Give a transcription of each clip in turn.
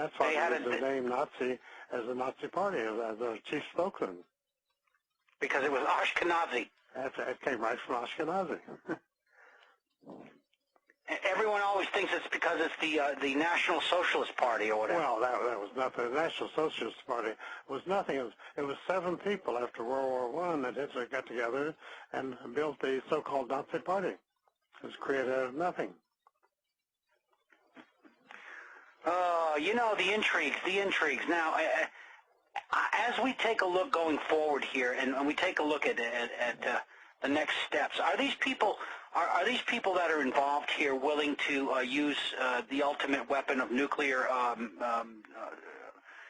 That's why they used the name Nazi as the Nazi Party, as their chief spokesman. Because it was Ashkenazi. It came right from Ashkenazi. Everyone always thinks it's because it's the National Socialist Party or whatever. Well, that was nothing. The National Socialist Party was nothing. It was 7 people after World War I that Hitler got together and built the so-called Nazi Party. It was created out of nothing. You know, the intrigues. Now, as we take a look going forward here, and we take a look at the next steps, are these people that are involved here willing to use the ultimate weapon of nuclear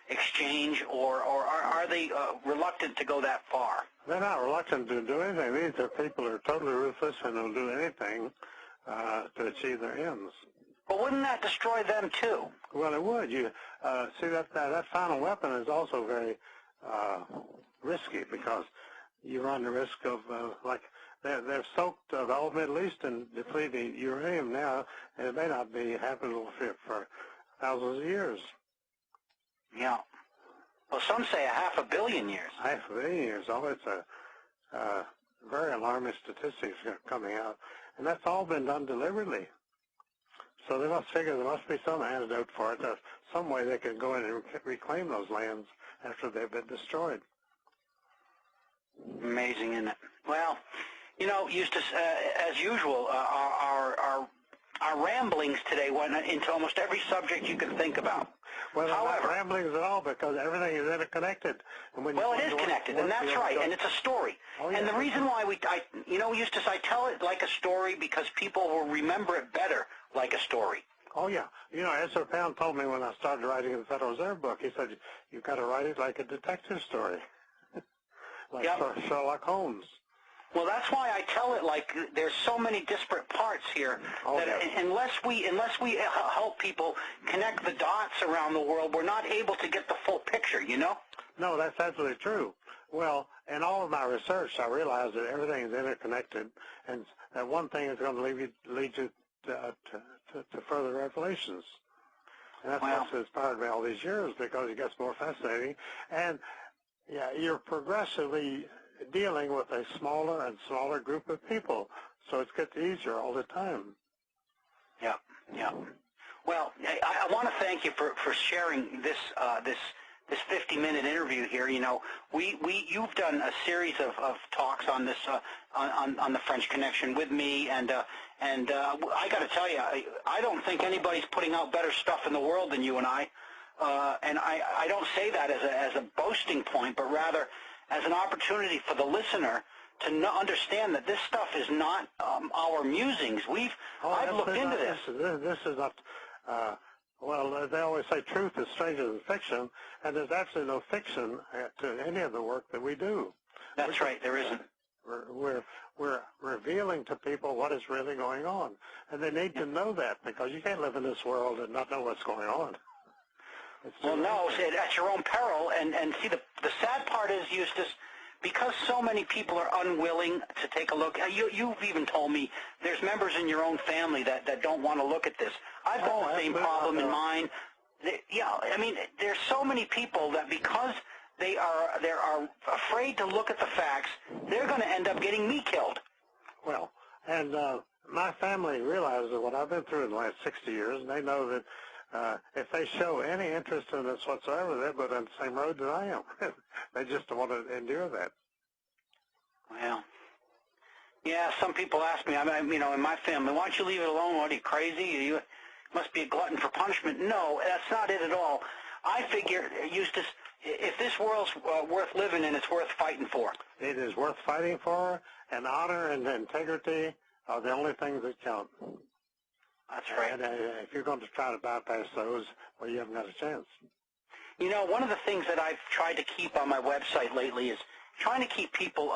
exchange, or are they reluctant to go that far? They're not reluctant to do anything. These are people who are totally ruthless and will do anything to achieve their ends. But wouldn't that destroy them too? Well, it would. You see that final weapon is also very risky, because you run the risk of like they've soaked the whole Middle East in depleting uranium now, and it may not be habitable for thousands of years. Yeah. Well, some say 500 million years. 500 million years. Oh, it's a very alarming statistics coming out, and that's all been done deliberately. So they must figure there must be some antidote for it, some way they can go in and reclaim those lands after they've been destroyed. Amazing, isn't it? Well, you know, Eustace, as usual, our ramblings today went into almost every subject you can think about. Well, not ramblings at all, because everything is interconnected. And when well, it is connected, and that's right, and it's a story. Oh, yeah. And the reason why you know, Eustace, I tell it like a story because people will remember it better like a story. Oh, yeah. You know, Ezra Pound told me when I started writing the Federal Reserve book, he said, you've got to write it like a detective story, like Sherlock Holmes. Well, that's why I tell it like there's so many disparate parts here that unless we help people connect the dots around the world, we're not able to get the full picture, you know? No, that's absolutely true. Well, in all of my research, I realized that everything is interconnected, and that one thing is going to lead you to further revelations. And that's what's inspired me all these years, because it gets more fascinating. And, yeah, you're progressively dealing with a smaller and smaller group of people, so it gets easier all the time. Yeah, yeah. Well, I want to thank you for sharing this 50-minute interview here. You know, you've done a series of talks on this on the French Connection with me, and I got to tell you, I don't think anybody's putting out better stuff in the world than you and I. And I don't say that as a boasting point, but rather as an opportunity for the listener to understand that this stuff is not our musings. I've looked into this. This is not. Well, they always say truth is stranger than fiction, and there's absolutely no fiction to any of the work that we do. That's right. There isn't. We're revealing to people what is really going on, and they need to know that, because you can't live in this world and not know what's going on. Well, no, at your own peril. And see, the sad part is, Eustace, because so many people are unwilling to take a look. You've even told me there's members in your own family that don't want to look at this. I've got the same problem in mine. Yeah, I mean, there's so many people that because they're afraid to look at the facts, they're going to end up getting me killed. Well, and my family realizes what I've been through in the last 60 years, and they know that if they show any interest in this whatsoever, they'll go down the same road that I am. They just don't want to endure that. Well, yeah, some people ask me, you know, in my family, why don't you leave it alone? What, are you crazy? You must be a glutton for punishment. No, that's not it at all. I figure, Eustace, if this world's worth living in, it's worth fighting for. It is worth fighting for, and honor and integrity are the only things that count. That's right. And if you're going to try to bypass those, well, you haven't got a chance. You know, one of the things that I've tried to keep on my website lately is trying to keep people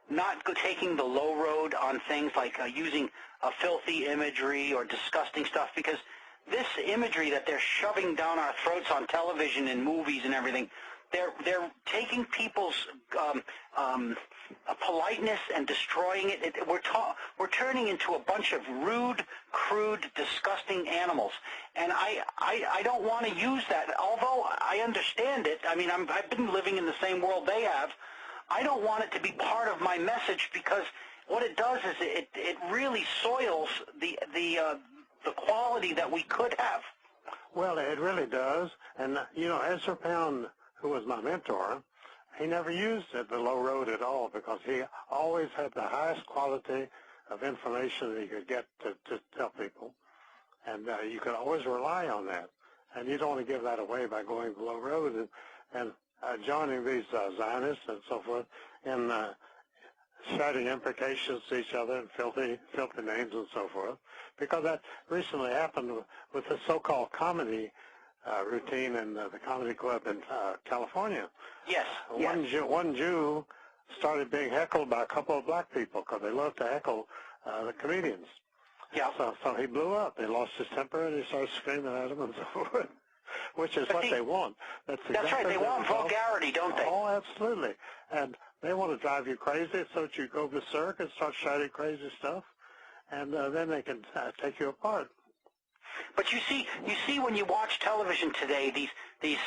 not taking the low road on things like using filthy imagery or disgusting stuff, because this imagery that they're shoving down our throats on television and movies and everything, They're taking people's politeness and destroying it. We're turning into a bunch of rude, crude, disgusting animals. And I don't want to use that. Although I understand it. I mean, I've been living in the same world they have. I don't want it to be part of my message, because what it does is it really soils the quality that we could have. Well, it really does. And, you know, Ezra Pound, who was my mentor, he never used the low road at all, because he always had the highest quality of information that he could get to tell people. And you could always rely on that. And you don't want to give that away by going the low road and joining these Zionists and so forth in shouting imprecations to each other and filthy names and so forth, because that recently happened with the so-called comedy routine in the comedy club in California. Yes. One Jew started being heckled by a couple of black people because they love to heckle the comedians. Yeah. So he blew up. He lost his temper and he started screaming at them and so forth, which is what they want. That's right. They want vulgarity, don't they? Oh, absolutely. And they want to drive you crazy so that you go berserk and start shouting crazy stuff, and then they can take you apart. But you see when you watch television today, these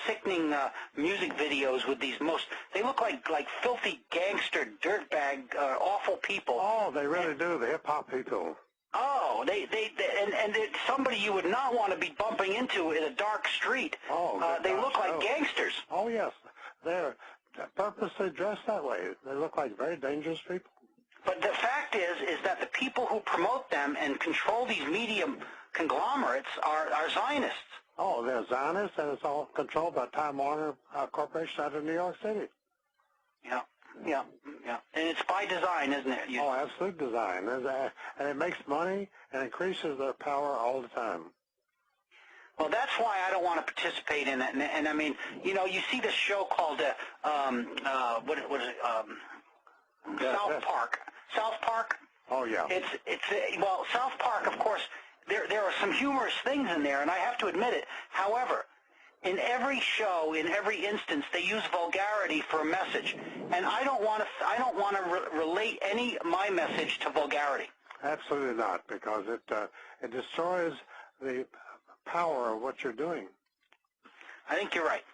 sickening music videos with they look like filthy gangster, dirtbag, awful people. Oh, they really do, the hip-hop people. Oh, and they're somebody you would not want to be bumping into in a dark street. Oh, they look like gangsters. Oh, yes. They're purposely dressed that way. They look like very dangerous people. But the fact is that the people who promote them and control these media conglomerates are Zionists. Oh, they're Zionists, and it's all controlled by Time Warner Corporation out of New York City. Yeah. And it's by design, isn't it? Oh, absolute design. And it makes money and increases their power all the time. Well, that's why I don't want to participate in it. And I mean, you know, you see this show called what is it? South Park. South Park. Oh yeah. Well, South Park, of course. There are some humorous things in there, and I have to admit it. However, in every show, in every instance, they use vulgarity for a message, and I don't want to relate my message to vulgarity. Absolutely not, because it destroys the power of what you're doing. I think you're right.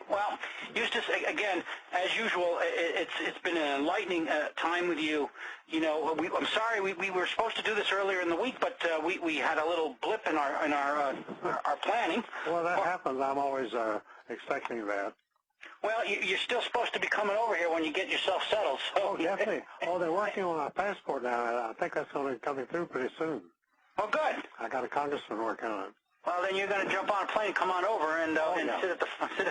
Well, Eustace, again, as usual, it's been an enlightening time with you. You know, I'm sorry we were supposed to do this earlier in the week, but we had a little blip in our planning. Well, that happens. I'm always expecting that. Well, you're still supposed to be coming over here when you get yourself settled. So. Oh, definitely. Oh, they're working on my passport now. I think that's going to be coming through pretty soon. Oh, good. I got a congressman working on it. Well, then you're going to jump on a plane, come on over, and sit at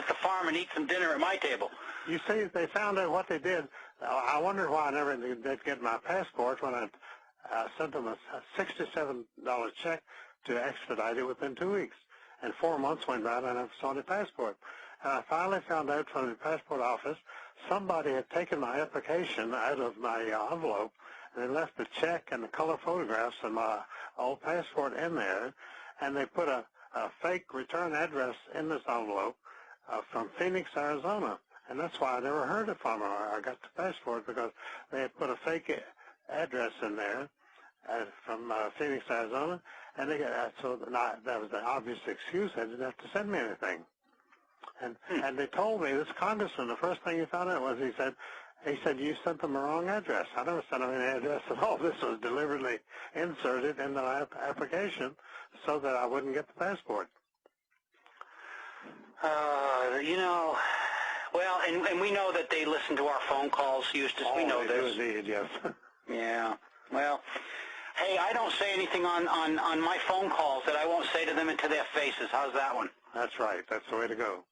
the farm and eat some dinner at my table. You see, they found out what they did. I wondered why I never did get my passport when I sent them a $67 check to expedite it within 2 weeks. And 4 months went by and I never saw the passport. And I finally found out from the passport office somebody had taken my application out of my envelope and they left the check and the color photographs of my old passport in there. And they put a fake return address in this envelope from Phoenix, Arizona. And that's why I never heard from her. I got the passport because they had put a fake address in there from Phoenix, Arizona. And so that was the obvious excuse. They didn't have to send me anything. And they told me, this congressman, the first thing he found out was he said, you sent them the wrong address. I never sent them any address at all. This was deliberately inserted in the application so that I wouldn't get the passport. You know, well, and we know that they listen to our phone calls, Eustace. We know this. Oh, indeed, yes. Yeah. Well, hey, I don't say anything on my phone calls that I won't say to them into their faces. How's that one? That's right. That's the way to go.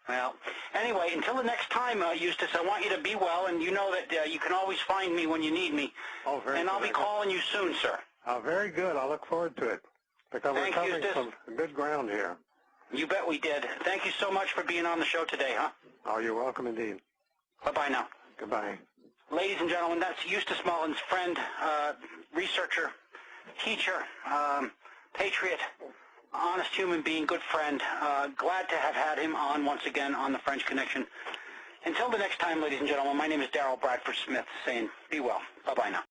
Well, anyway, until the next time, Eustace, I want you to be well, and you know that you can always find me when you need me. Oh, very good. And I'll be calling you soon, sir. Oh, very good. I look forward to it. Because we're covering some good ground here. You bet we did. Thank you so much for being on the show today, huh? Oh, you're welcome indeed. Bye-bye now. Goodbye. Ladies and gentlemen, that's Eustace Mullins, friend, researcher, teacher, patriot, honest human being, good friend. Glad to have had him on once again on the French Connection. Until the next time, ladies and gentlemen, my name is Daryl Bradford Smith, saying be well. Bye-bye now.